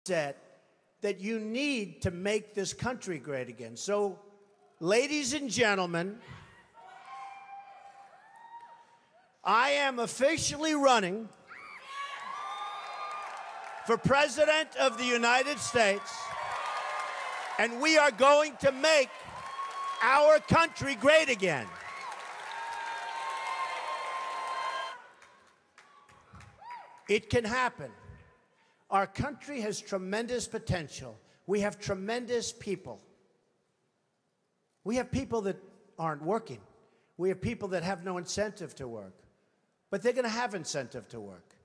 mindset that you need to make this country great again. So, ladies and gentlemen, I am officially running for President of the United States, and we are going to make our country great again. It can happen. Our country has tremendous potential. We have tremendous people. We have people that aren't working. We have people that have no incentive to work. But they're going to have incentive to work.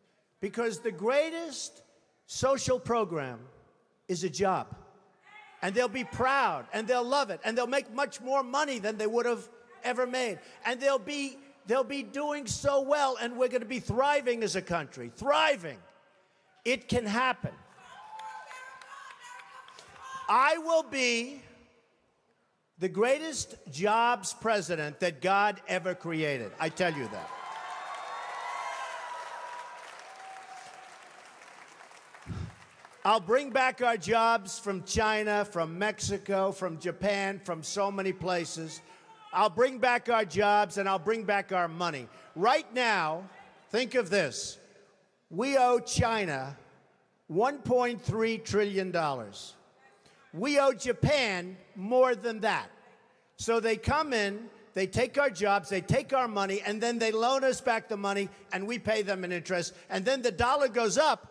Because the greatest social program is a job. And they'll be proud, and they'll love it, and they'll make much more money than they would have ever made. And they'll be doing so well, and we're going to be thriving as a country. Thriving. It can happen. I will be the greatest jobs president that God ever created. I tell you that. I'll bring back our jobs from China, from Mexico, from Japan, from so many places. I'll bring back our jobs, and I'll bring back our money. Right now, think of this. We owe China $1.3 trillion. We owe Japan more than that. So they come in, they take our jobs, they take our money, and then they loan us back the money, and we pay them in interest. And then the dollar goes up,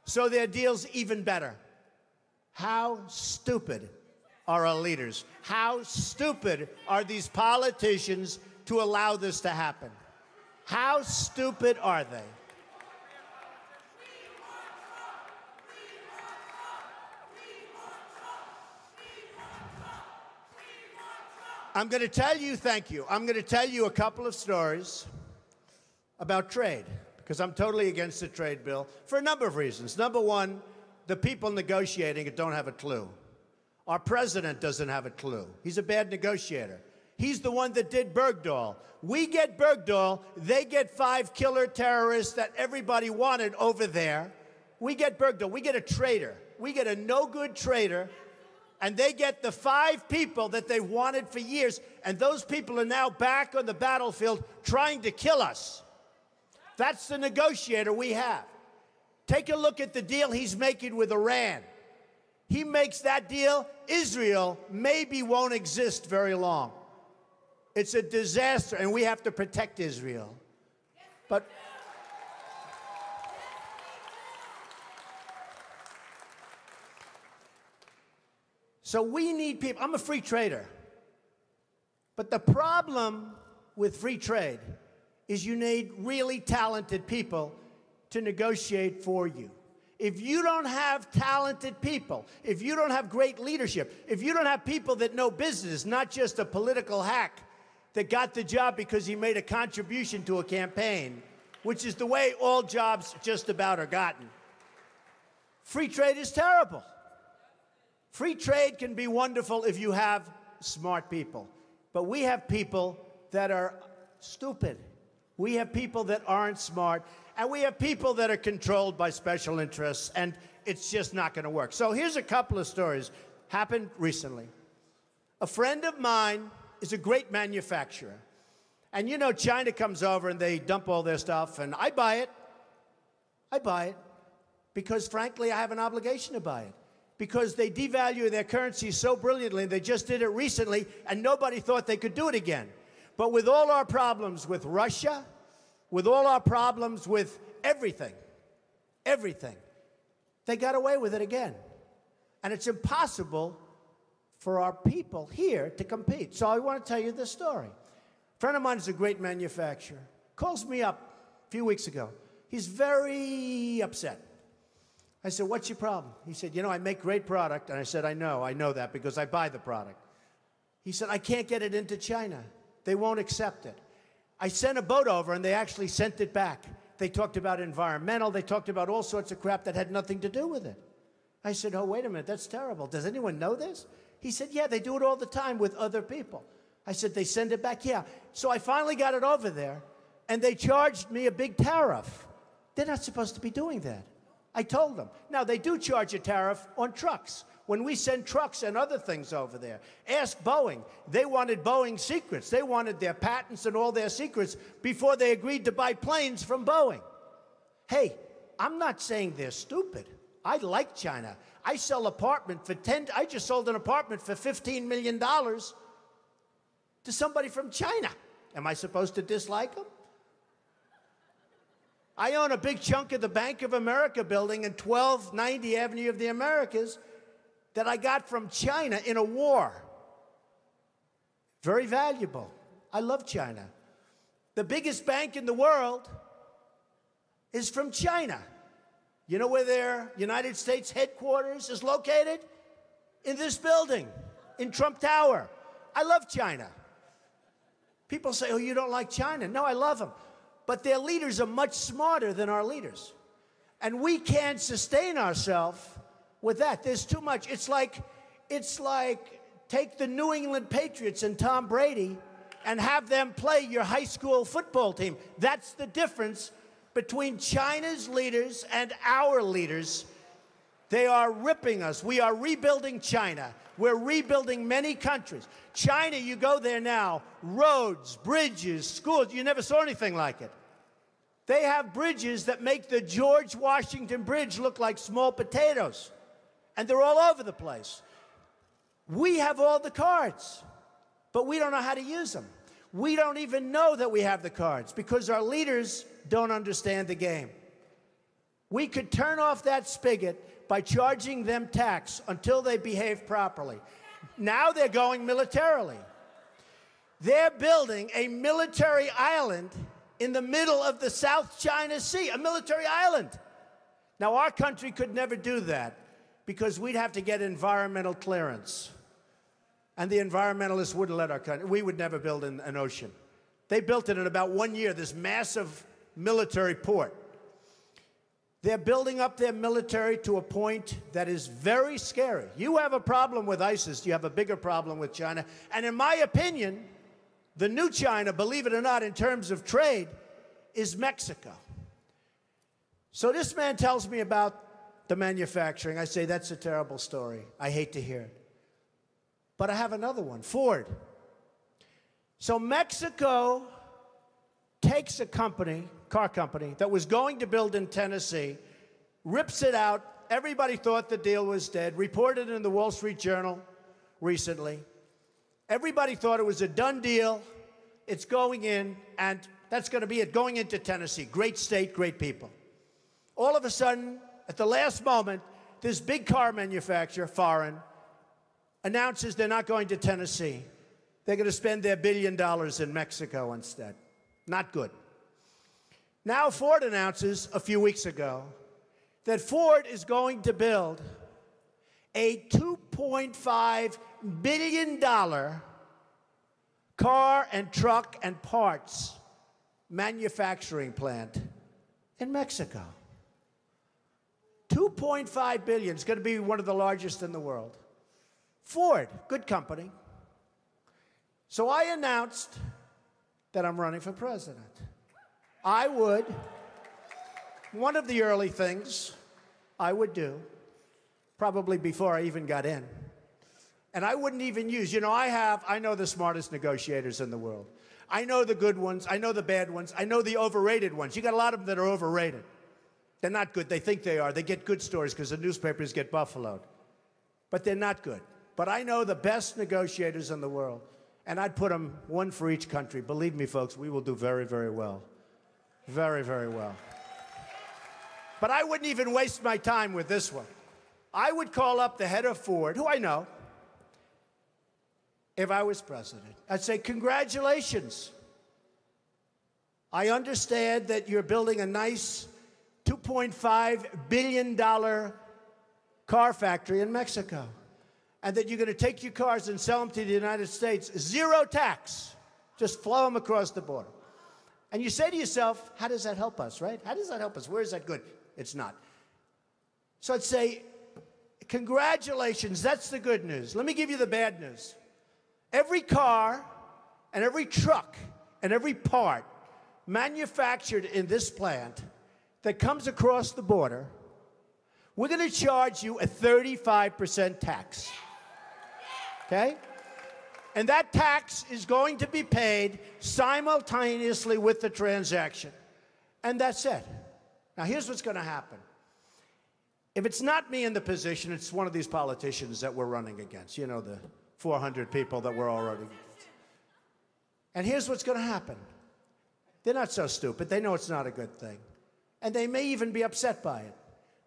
so their deal's even better. How stupid are our leaders? How stupid are these politicians to allow this to happen? How stupid are they? I'm going to tell you, thank you. I'm going to tell you a couple of stories about trade, because I'm totally against the trade bill for a number of reasons. Number one, the people negotiating it don't have a clue. Our president doesn't have a clue. He's a bad negotiator. He's the one that did Bergdahl. We get Bergdahl, they get 5 killer terrorists that everybody wanted over there. We get Bergdahl, we get a traitor. We get a no-good traitor, and they get the 5 people that they wanted for years, and those people are now back on the battlefield trying to kill us. That's the negotiator we have. Take a look at the deal he's making with Iran. He makes that deal, Israel maybe won't exist very long. It's a disaster, and we have to protect Israel. But so we need people. I'm a free trader. But the problem with free trade is you need really talented people to negotiate for you. If you don't have talented people, if you don't have great leadership, if you don't have people that know business, not just a political hack that got the job because he made a contribution to a campaign, which is the way all jobs just about are gotten, free trade is terrible. Free trade can be wonderful if you have smart people. But we have people that are stupid. We have people that aren't smart. And we have people that are controlled by special interests. And it's just not going to work. So here's a couple of stories. Happened recently. A friend of mine is a great manufacturer. And you know, China comes over and they dump all their stuff. And I buy it. I buy it. Because, frankly, I have an obligation to buy it. Because they devalue their currency so brilliantly. They just did it recently, and nobody thought they could do it again. But with all our problems with Russia, with all our problems with everything, they got away with it again. And it's impossible for our people here to compete. So I want to tell you this story. A friend of mine is a great manufacturer. Calls me up a few weeks ago. He's very upset. I said, what's your problem? He said, you know, I make great product. And I said, I know that because I buy the product. He said, I can't get it into China. They won't accept it. I sent a boat over, and they actually sent it back. They talked about environmental. They talked about all sorts of crap that had nothing to do with it. I said, oh, wait a minute, that's terrible. Does anyone know this? He said, yeah, they do it all the time with other people. I said, they send it back? Yeah. So I finally got it over there, and they charged me a big tariff. They're not supposed to be doing that. I told them. Now, they do charge a tariff on trucks. When we send trucks and other things over there, ask Boeing. They wanted Boeing secrets. They wanted their patents and all their secrets before they agreed to buy planes from Boeing. Hey, I'm not saying they're stupid. I like China. I sell apartment for I just sold an apartment for $15 million to somebody from China. Am I supposed to dislike them? I own a big chunk of the Bank of America building in 1290 Avenue of the Americas that I got from China in a war. Very valuable. I love China. The biggest bank in the world is from China. You know where their United States headquarters is located? In this building, in Trump Tower. I love China. People say, oh, you don't like China. No, I love them. But their leaders are much smarter than our leaders. And we can't sustain ourselves with that. There's too much. It's like take the New England Patriots and Tom Brady and have them play your high school football team. That's the difference between China's leaders and our leaders. They are ripping us. We are rebuilding China. We're rebuilding many countries. China, you go there now, roads, bridges, schools, you never saw anything like it. They have bridges that make the George Washington Bridge look like small potatoes. And they're all over the place. We have all the cards, but we don't know how to use them. We don't even know that we have the cards because our leaders don't understand the game. We could turn off that spigot by charging them tax until they behave properly. Now they're going militarily. They're building a military island in the middle of the South China Sea, a military island. Now, our country could never do that because we'd have to get environmental clearance. And the environmentalists wouldn't let our country. We would never build an ocean. They built it in about 1 year, this massive military port. They're building up their military to a point that is very scary. You have a problem with ISIS, you have a bigger problem with China. And in my opinion, the new China, believe it or not, in terms of trade, is Mexico. So this man tells me about the manufacturing. I say, that's a terrible story. I hate to hear it. But I have another one, Ford. So Mexico takes a company, car company, that was going to build in Tennessee, rips it out. Everybody thought the deal was dead. Reported in the Wall Street Journal recently. Everybody thought it was a done deal. It's going in, and that's going to be it, going into Tennessee. Great state, great people. All of a sudden, at the last moment, this big car manufacturer, foreign, announces they're not going to Tennessee. They're going to spend their $1 billion in Mexico instead. Not good. Now Ford announces a few weeks ago that Ford is going to build a $2.5 billion car and truck and parts manufacturing plant in Mexico. $2.5 billion. It's going to be one of the largest in the world. Ford, good company. So I announced that I'm running for president. I would, one of the early things I would do, probably before I even got in, and I wouldn't even use, you know, I know the smartest negotiators in the world. I know the good ones, I know the bad ones, I know the overrated ones. You got a lot of them that are overrated. They're not good, they think they are. They get good stories because the newspapers get buffaloed. But they're not good. But I know the best negotiators in the world. And I'd put them one for each country. Believe me, folks, we will do very, very well. Very, very well. But I wouldn't even waste my time with this one. I would call up the head of Ford, who I know, if I was president. I'd say, congratulations. I understand that you're building a nice $2.5 billion car factory in Mexico, and that you're going to take your cars and sell them to the United States, zero tax, just flow them across the border. And you say to yourself, how does that help us, right? How does that help us? Where is that good? It's not. So I'd say, congratulations, that's the good news. Let me give you the bad news. Every car and every truck and every part manufactured in this plant that comes across the border We're going to charge you a 35% tax. Okay? And that tax is going to be paid simultaneously with the transaction. And that's it. Now, here's what's going to happen. If it's not me in the position, it's one of these politicians that we're running against. You know, the 400 people that we're already against. And here's what's going to happen. They're not so stupid. They know it's not a good thing. And they may even be upset by it.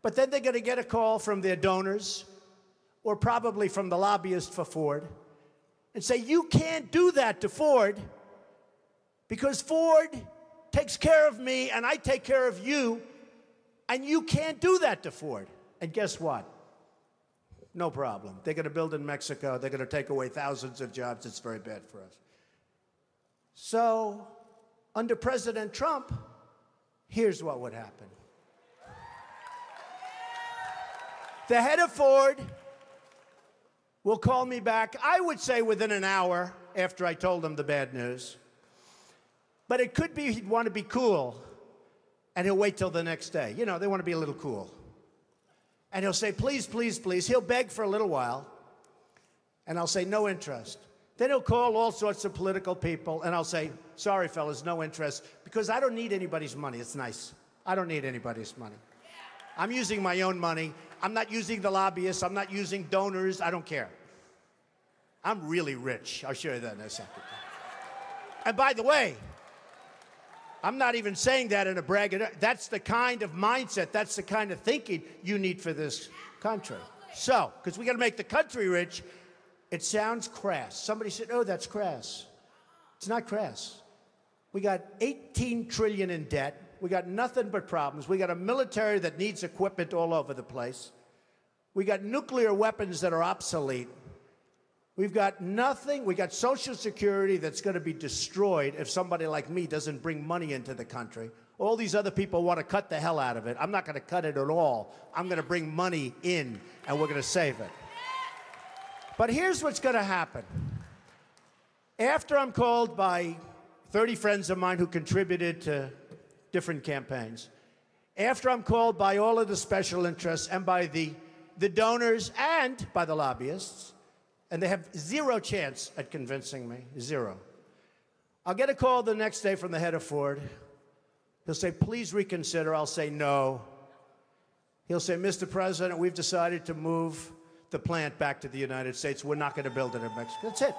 But then they're going to get a call from their donors, or probably from the lobbyist for Ford, and say, you can't do that to Ford because Ford takes care of me and I take care of you, and you can't do that to Ford. And guess what? No problem. They're going to build in Mexico. They're going to take away thousands of jobs. It's very bad for us. So, under President Trump, here's what would happen. The head of Ford will call me back, I would say within an hour after I told him the bad news. But it could be he'd want to be cool, and he'll wait till the next day. You know, they want to be a little cool. And he'll say, please, please, please. He'll beg for a little while, and I'll say, no interest. Then he'll call all sorts of political people, and I'll say, sorry, fellas, no interest, because I don't need anybody's money. It's nice. I don't need anybody's money. I'm using my own money. I'm not using the lobbyists. I'm not using donors. I don't care. I'm really rich. I'll show you that in a second. And by the way, I'm not even saying that in a braggadocio. That's the kind of mindset, that's the kind of thinking you need for this country. So, because we got to make the country rich, it sounds crass. Somebody said, oh, that's crass. It's not crass. We got 18 trillion in debt. We got nothing but problems. We got a military that needs equipment all over the place. We got nuclear weapons that are obsolete. We've got nothing. We got Social Security that's going to be destroyed if somebody like me doesn't bring money into the country. All these other people want to cut the hell out of it. I'm not going to cut it at all. I'm going to bring money in, and we're going to save it. But here's what's going to happen. After I'm called by 30 friends of mine who contributed to different campaigns, after I'm called by all of the special interests and by the donors and by the lobbyists, and they have zero chance at convincing me, zero. I'll get a call the next day from the head of Ford. He'll say, please reconsider. I'll say no. He'll say, Mr. President, we've decided to move the plant back to the United States. We're not going to build it in Mexico. That's it.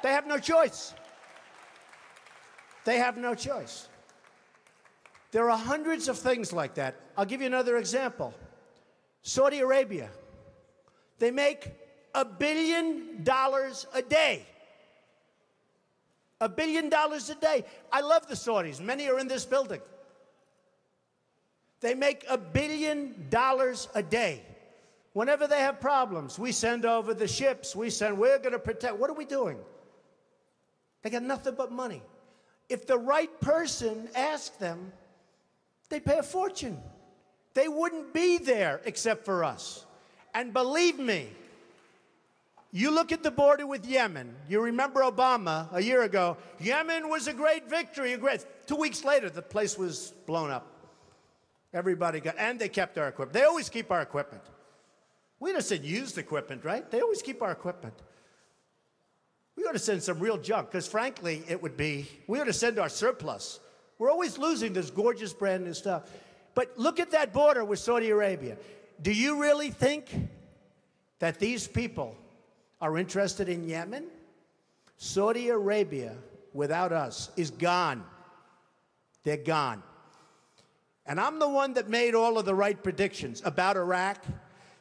They have no choice. They have no choice. There are hundreds of things like that. I'll give you another example. Saudi Arabia. They make $1 billion a day. $1 billion a day. I love the Saudis. Many are in this building. They make $1 billion a day. Whenever they have problems, we send over the ships. We're going to protect. What are we doing? They got nothing but money. If the right person asked them, they'd pay a fortune. They wouldn't be there except for us. And believe me, you look at the border with Yemen. You remember Obama a year ago. Yemen was a great victory. 2 weeks later, the place was blown up. Everybody got, and they kept our equipment. They always keep our equipment. We just said used equipment, right? They always keep our equipment. We ought to send some real junk, because frankly, we ought to send our surplus. We're always losing this gorgeous brand new stuff. But look at that border with Saudi Arabia. Do you really think that these people are interested in Yemen? Saudi Arabia, without us, is gone. They're gone. And I'm the one that made all of the right predictions about Iraq.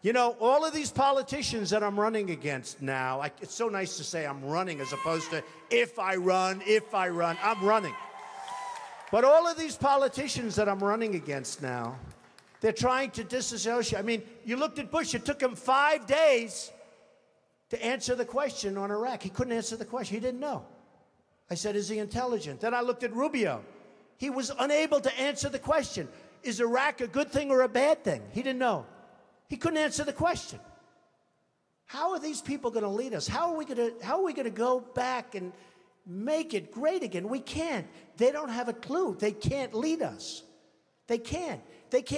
You know, all of these politicians that I'm running against now, it's so nice to say I'm running as opposed to if I run, I'm running. But all of these politicians that I'm running against now, they're trying to disassociate. I mean, you looked at Bush. It took him 5 days to answer the question on Iraq. He couldn't answer the question. He didn't know. I said, is he intelligent? Then I looked at Rubio. He was unable to answer the question. Is Iraq a good thing or a bad thing? He didn't know. He couldn't answer the question. How are these people going to lead us? How are we going to go back and make it great again? We can't. They don't have a clue. They can't lead us. They can't. They can't.